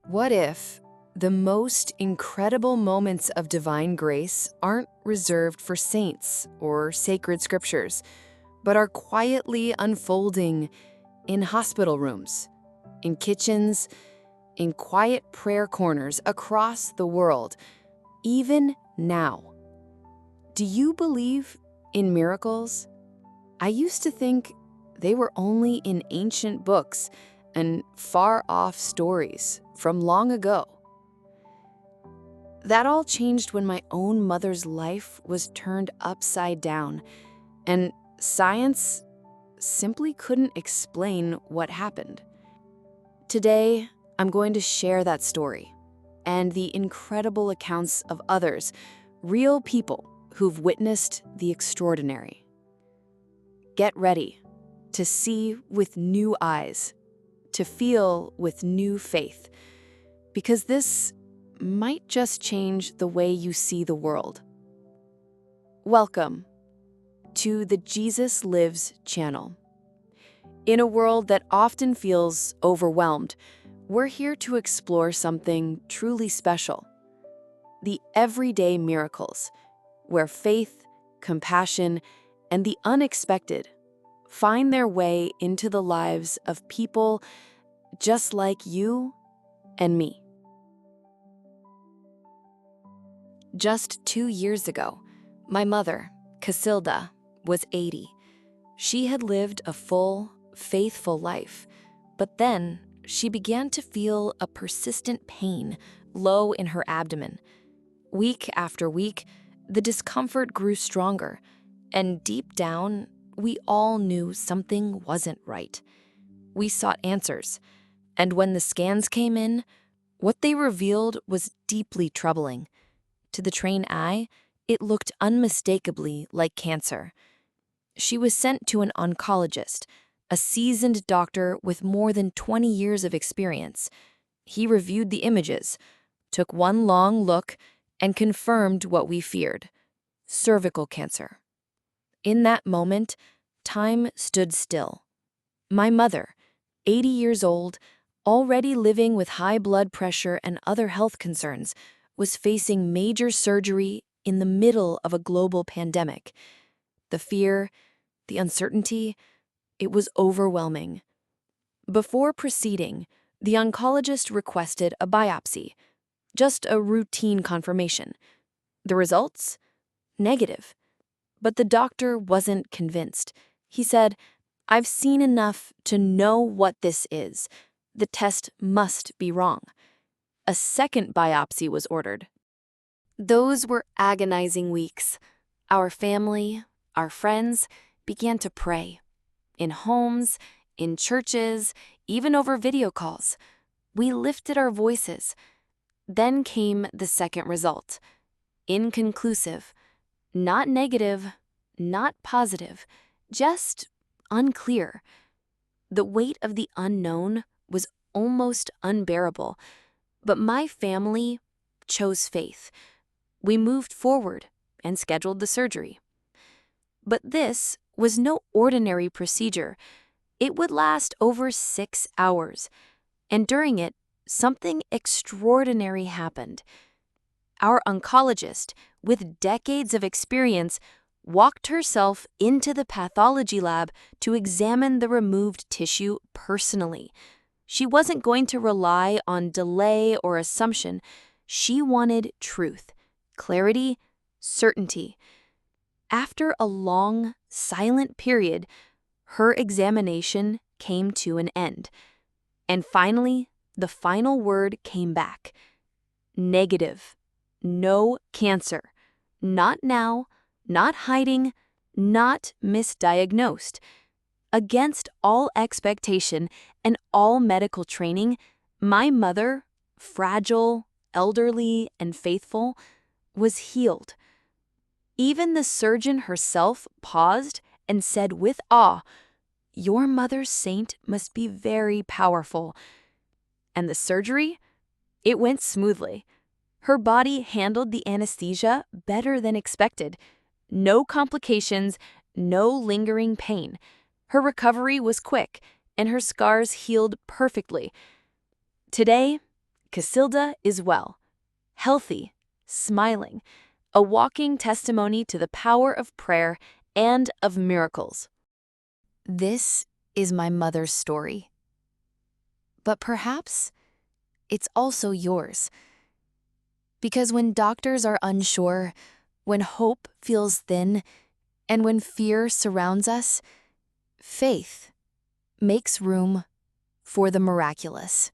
What if the most incredible moments of divine grace aren't reserved for saints or sacred scriptures, but are quietly unfolding in hospital rooms, in kitchens, in quiet prayer corners across the world, even now? Do you believe in miracles? I used to think they were only in ancient books and far-off stories from long ago. That all changed when my own mother's life was turned upside down, and science simply couldn't explain what happened. Today, I'm going to share that story and the incredible accounts of others, real people who've witnessed the extraordinary. Get ready to see with new eyes, to feel with new faith, because this might just change the way you see the world. Welcome to the Jesus Lives channel. In a world that often feels overwhelmed, we're here to explore something truly special: the everyday miracles, where faith, compassion, and the unexpected find their way into the lives of people just like you and me. Just 2 years ago, my mother, Casilda, was 80. She had lived a full, faithful life, but then she began to feel a persistent pain low in her abdomen. Week after week, the discomfort grew stronger, and deep down, we all knew something wasn't right. We sought answers, and when the scans came in, what they revealed was deeply troubling. To the trained eye, it looked unmistakably like cancer. She was sent to an oncologist, a seasoned doctor with more than 20 years of experience. He reviewed the images, took one long look, and confirmed what we feared: cervical cancer. In that moment, time stood still. My mother, 80 years old, already living with high blood pressure and other health concerns, was facing major surgery in the middle of a global pandemic. The fear, the uncertainty, it was overwhelming. Before proceeding, the oncologist requested a biopsy, just a routine confirmation. The results? Negative. But the doctor wasn't convinced. He said, "I've seen enough to know what this is. The test must be wrong." A second biopsy was ordered. Those were agonizing weeks. Our family, our friends, began to pray. In homes, in churches, even over video calls. We lifted our voices. Then came the second result. Inconclusive. Not negative, not positive, just unclear. The weight of the unknown was almost unbearable, but my family chose faith. We moved forward and scheduled the surgery. But this was no ordinary procedure. It would last over 6 hours, and during it, something extraordinary happened. Our oncologist, with decades of experience, walked herself into the pathology lab to examine the removed tissue personally. She wasn't going to rely on delay or assumption. She wanted truth, clarity, certainty. After a long, silent period, her examination came to an end. And finally, the final word came back: negative. No cancer. Not now, not hiding, not misdiagnosed. Against all expectation and all medical training, my mother, fragile, elderly, and faithful, was healed. Even the surgeon herself paused and said with awe, "Your mother's saint must be very powerful." And the surgery? It went smoothly. Her body handled the anesthesia better than expected. No complications, no lingering pain. Her recovery was quick, and her scars healed perfectly. Today, Casilda is well, healthy, smiling, a walking testimony to the power of prayer and of miracles. This is my mother's story. But perhaps it's also yours. Because when doctors are unsure, when hope feels thin, and when fear surrounds us, faith makes room for the miraculous.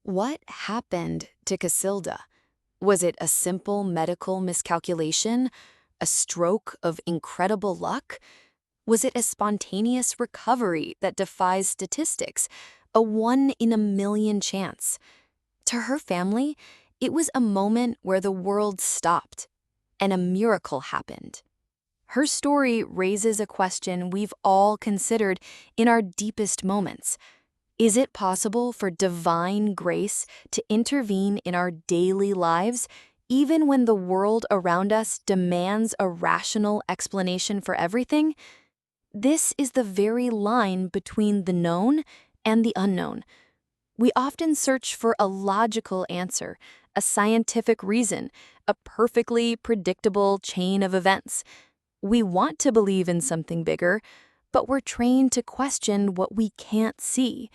What happened to Casilda? Was it a simple medical miscalculation? A stroke of incredible luck? Was it a spontaneous recovery that defies statistics? A 1 in a million chance? To her family, it was a moment where the world stopped and a miracle happened. Her story raises a question we've all considered in our deepest moments. Is it possible for divine grace to intervene in our daily lives, even when the world around us demands a rational explanation for everything? This is the very line between the known and the unknown. We often search for a logical answer, a scientific reason, a perfectly predictable chain of events. We want to believe in something bigger, but we're trained to question what we can't see.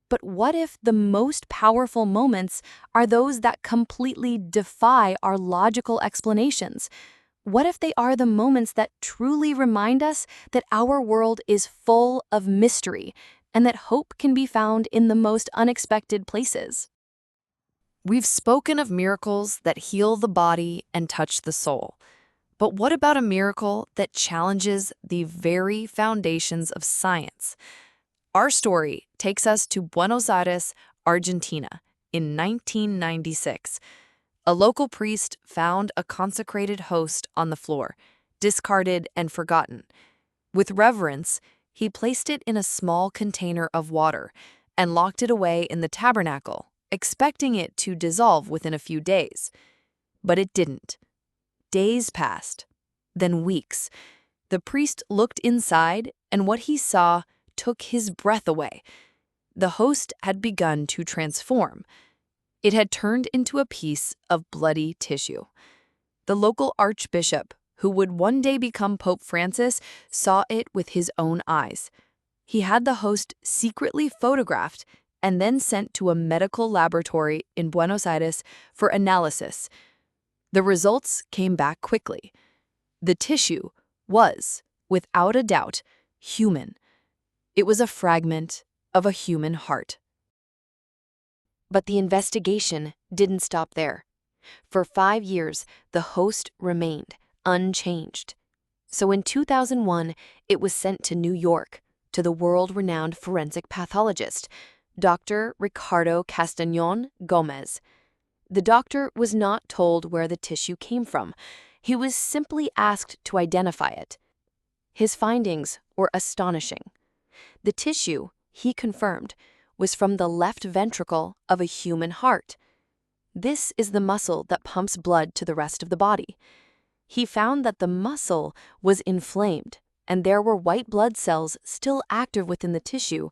But what if the most powerful moments are those that completely defy our logical explanations? What if they are the moments that truly remind us that our world is full of mystery and that hope can be found in the most unexpected places? We've spoken of miracles that heal the body and touch the soul. But what about a miracle that challenges the very foundations of science? Our story takes us to Buenos Aires, Argentina, in 1996. A local priest found a consecrated host on the floor, discarded and forgotten. With reverence, he placed it in a small container of water and locked it away in the tabernacle, expecting it to dissolve within a few days. But it didn't. Days passed, then weeks. The priest looked inside, and what he saw took his breath away. The host had begun to transform. It had turned into a piece of bloody tissue. The local archbishop, who would one day become Pope Francis, saw it with his own eyes. He had the host secretly photographed and then sent to a medical laboratory in Buenos Aires for analysis. The results came back quickly. The tissue was, without a doubt, human. It was a fragment of a human heart. But the investigation didn't stop there. For 5 years, the host remained unchanged. So in 2001, it was sent to New York to the world-renowned forensic pathologist, Dr. Ricardo Castañón Gomez. The doctor was not told where the tissue came from. He was simply asked to identify it. His findings were astonishing. The tissue, he confirmed, was from the left ventricle of a human heart. This is the muscle that pumps blood to the rest of the body. He found that the muscle was inflamed, and there were white blood cells still active within the tissue,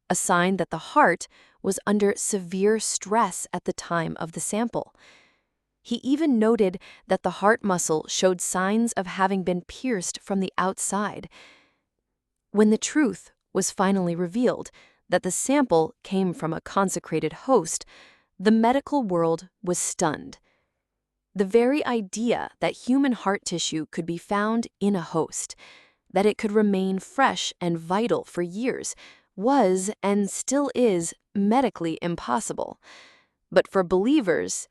a sign that the heart was under severe stress at the time of the sample. He even noted that the heart muscle showed signs of having been pierced from the outside. When the truth was finally revealed, that the sample came from a consecrated host, the medical world was stunned. The very idea that human heart tissue could be found in a host, that it could remain fresh and vital for years, was and still is medically impossible. But for believers,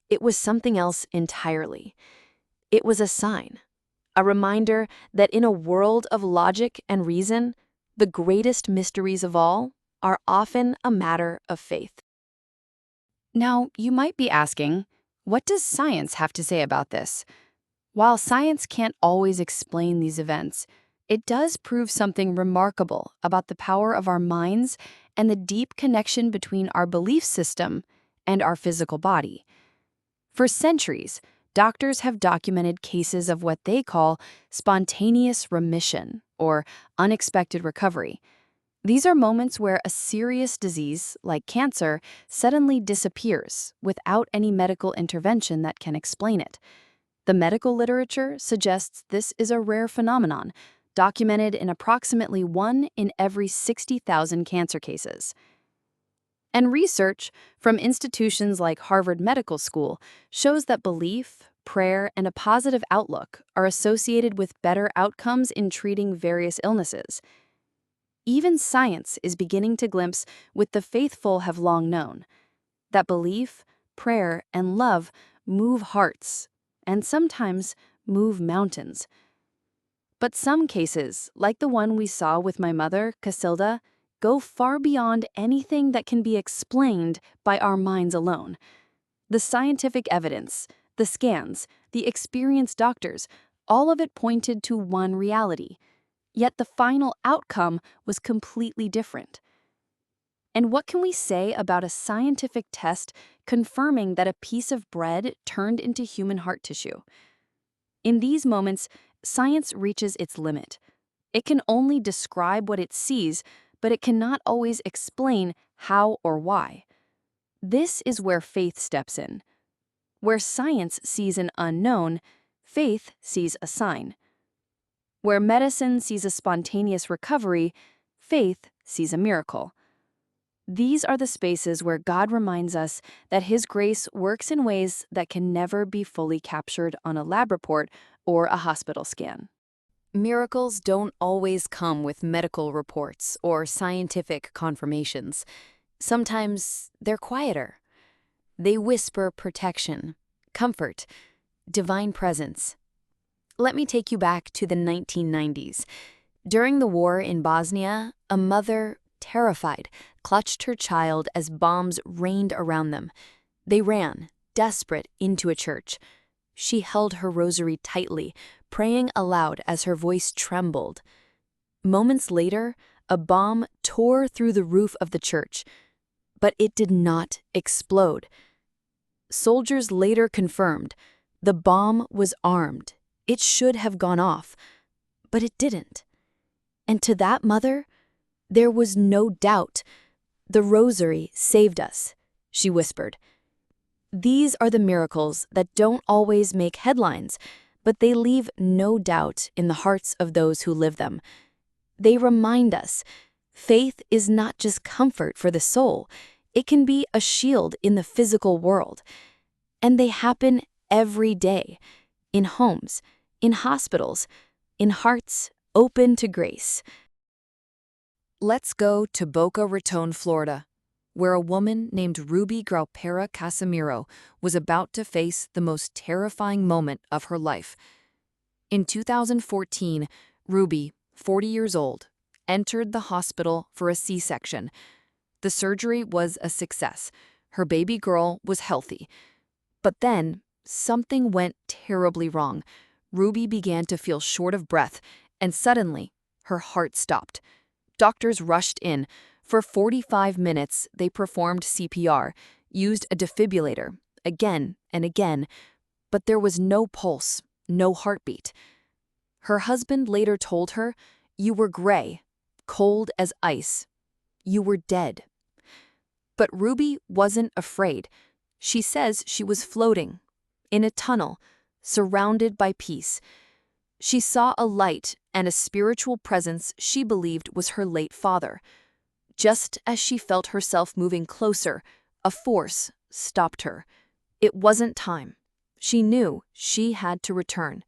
it was something else entirely. It was a sign, a reminder that in a world of logic and reason, the greatest mysteries of all are often a matter of faith. Now, you might be asking, what does science have to say about this? While science can't always explain these events, it does prove something remarkable about the power of our minds and the deep connection between our belief system and our physical body. For centuries, doctors have documented cases of what they call spontaneous remission or unexpected recovery. These are moments where a serious disease, like cancer, suddenly disappears without any medical intervention that can explain it. The medical literature suggests this is a rare phenomenon, documented in approximately 1 in every 60,000 cancer cases. And research from institutions like Harvard Medical School shows that belief, prayer, and a positive outlook are associated with better outcomes in treating various illnesses. Even science is beginning to glimpse what the faithful have long known, that belief, prayer, and love move hearts, and sometimes move mountains. But some cases, like the one we saw with my mother, Casilda, go far beyond anything that can be explained by our minds alone. The scientific evidence, the scans, the experienced doctors, all of it pointed to one reality. Yet the final outcome was completely different. And what can we say about a scientific test confirming that a piece of bread turned into human heart tissue? In these moments, science reaches its limit. It can only describe what it sees, but it cannot always explain how or why. This is where faith steps in. Where science sees an unknown, faith sees a sign. Where medicine sees a spontaneous recovery, faith sees a miracle. These are the spaces where God reminds us that His grace works in ways that can never be fully captured on a lab report or a hospital scan. Miracles don't always come with medical reports or scientific confirmations. Sometimes they're quieter. They whisper protection, comfort, divine presence. Let me take you back to the 1990s. During the war in Bosnia, a mother, terrified, clutched her child as bombs rained around them. They ran, desperate, into a church. She held her rosary tightly, praying aloud as her voice trembled. Moments later, a bomb tore through the roof of the church, but it did not explode. Soldiers later confirmed the bomb was armed. It should have gone off, but it didn't. And to that mother, there was no doubt. "The rosary saved us," she whispered. These are the miracles that don't always make headlines, but they leave no doubt in the hearts of those who live them. They remind us faith is not just comfort for the soul, it can be a shield in the physical world. And they happen every day, in homes, in hospitals, in hearts open to grace. Let's go to Boca Raton, Florida, where a woman named Ruby Graupera Casimiro was about to face the most terrifying moment of her life. In 2014, Ruby, 40 years old, entered the hospital for a C-section. The surgery was a success. Her baby girl was healthy. But then, something went terribly wrong. Ruby began to feel short of breath, and suddenly, her heart stopped. Doctors rushed in. For 45 minutes, they performed CPR, used a defibrillator, again and again, but there was no pulse, no heartbeat. Her husband later told her, "You were gray, cold as ice. You were dead." But Ruby wasn't afraid. She says she was floating, in a tunnel, surrounded by peace. She saw a light and a spiritual presence she believed was her late father. Just as she felt herself moving closer, a force stopped her. It wasn't time. She knew she had to return.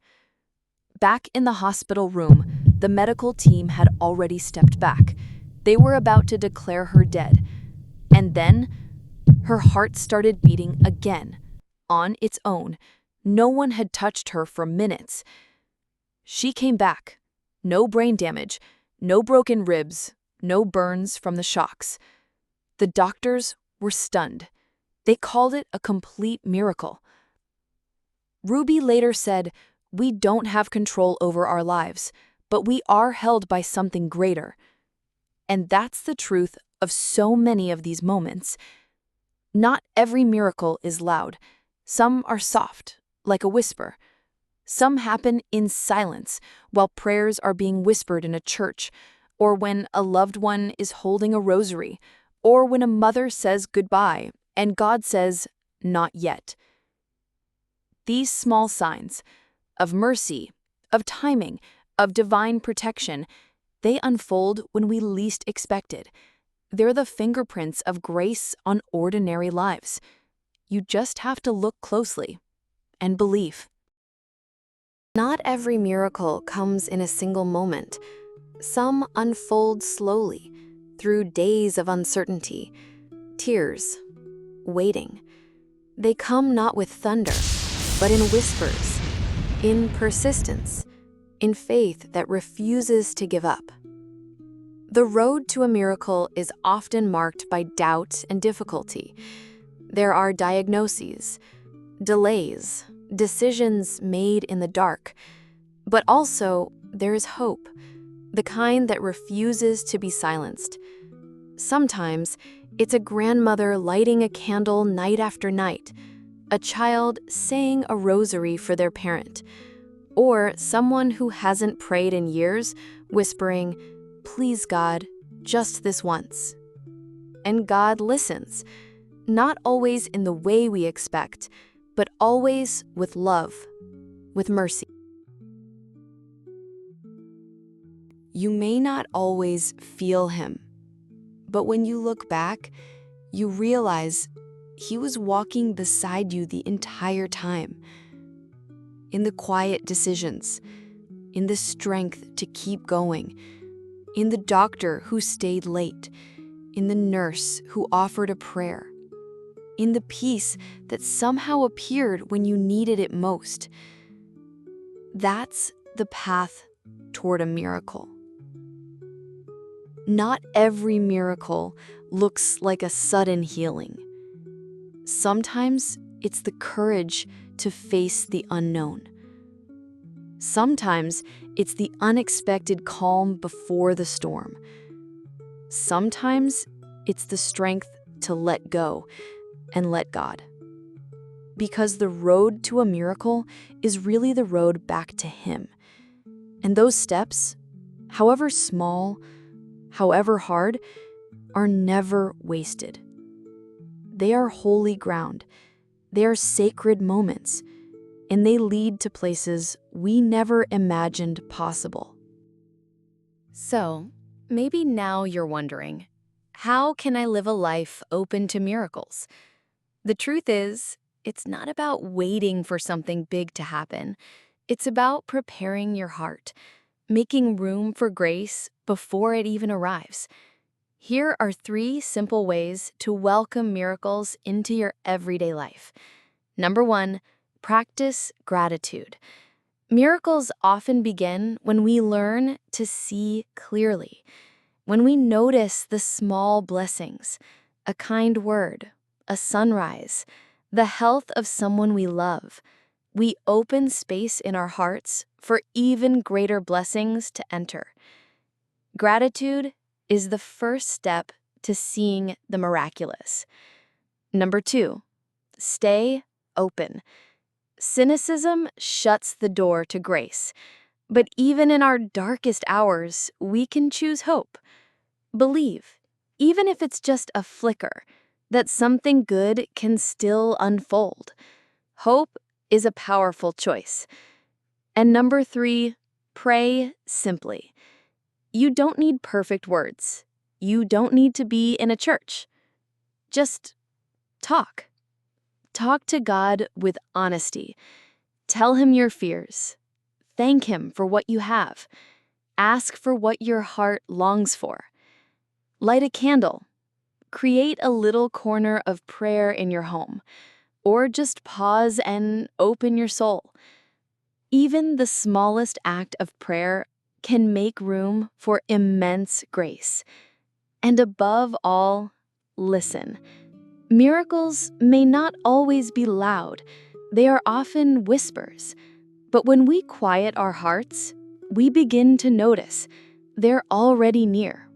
Back in the hospital room, the medical team had already stepped back. They were about to declare her dead. And then, her heart started beating again, on its own. No one had touched her for minutes. She came back. No brain damage, no broken ribs, no burns from the shocks. The doctors were stunned. They called it a complete miracle. Ruby later said, "We don't have control over our lives, but we are held by something greater." And that's the truth of so many of these moments. Not every miracle is loud. Some are soft, like a whisper. Some happen in silence, while prayers are being whispered in a church, or when a loved one is holding a rosary, or when a mother says goodbye and God says, "Not yet." These small signs of mercy, of timing, of divine protection, they unfold when we least expect it. They're the fingerprints of grace on ordinary lives. You just have to look closely and believe. Not every miracle comes in a single moment. Some unfold slowly, through days of uncertainty, tears, waiting. They come not with thunder, but in whispers, in persistence, in faith that refuses to give up. The road to a miracle is often marked by doubt and difficulty. There are diagnoses, delays, decisions made in the dark, but also there is hope, the kind that refuses to be silenced. Sometimes it's a grandmother lighting a candle night after night, a child saying a rosary for their parent, or someone who hasn't prayed in years whispering, "Please God, just this once." And God listens, not always in the way we expect, but always with love, with mercy. You may not always feel him, but when you look back, you realize he was walking beside you the entire time. In the quiet decisions, in the strength to keep going, in the doctor who stayed late, in the nurse who offered a prayer, in the peace that somehow appeared when you needed it most. That's the path toward a miracle. Not every miracle looks like a sudden healing. Sometimes it's the courage to face the unknown. Sometimes it's the unexpected calm before the storm. Sometimes it's the strength to let go and let God. Because the road to a miracle is really the road back to Him. And those steps, however small, however hard, are never wasted. They are holy ground. They are sacred moments, and they lead to places we never imagined possible. So, maybe now you're wondering, how can I live a life open to miracles? The truth is, it's not about waiting for something big to happen. It's about preparing your heart, making room for grace before it even arrives. Here are 3 simple ways to welcome miracles into your everyday life. Number 1, practice gratitude. Miracles often begin when we learn to see clearly, when we notice the small blessings, a kind word, a sunrise, the health of someone we love. We open space in our hearts for even greater blessings to enter. Gratitude is the first step to seeing the miraculous. Number 2, stay open. Cynicism shuts the door to grace, but even in our darkest hours, we can choose hope. Believe, even if it's just a flicker, that something good can still unfold. Hope is a powerful choice. And number 3, pray simply. You don't need perfect words. You don't need to be in a church. Just talk. Talk to God with honesty. Tell Him your fears. Thank Him for what you have. Ask for what your heart longs for. Light a candle. Create a little corner of prayer in your home. Or just pause and open your soul. Even the smallest act of prayer can make room for immense grace. And above all, listen. Miracles may not always be loud. They are often whispers. But when we quiet our hearts, we begin to notice they're already near.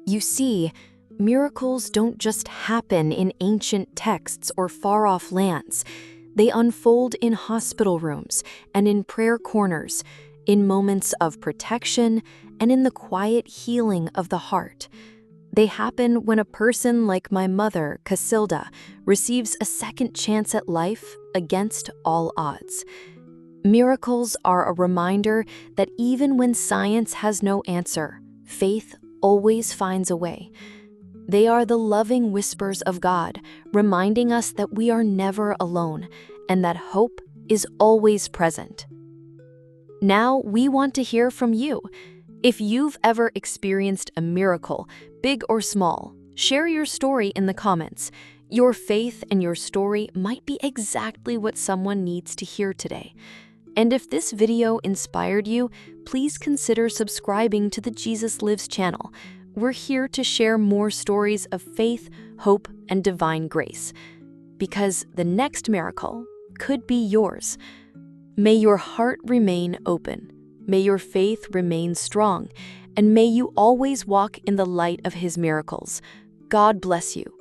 You see, miracles don't just happen in ancient texts or far-off lands. They unfold in hospital rooms and in prayer corners, in moments of protection and in the quiet healing of the heart. They happen when a person like my mother, Casilda, receives a second chance at life against all odds. Miracles are a reminder that even when science has no answer, faith always finds a way. They are the loving whispers of God, reminding us that we are never alone and that hope is always present. Now we want to hear from you. If you've ever experienced a miracle, big or small, share your story in the comments. Your faith and your story might be exactly what someone needs to hear today. And if this video inspired you, please consider subscribing to the Jesus Lives channel. We're here to share more stories of faith, hope, and divine grace. Because the next miracle could be yours. May your heart remain open. May your faith remain strong, and may you always walk in the light of His miracles. God bless you.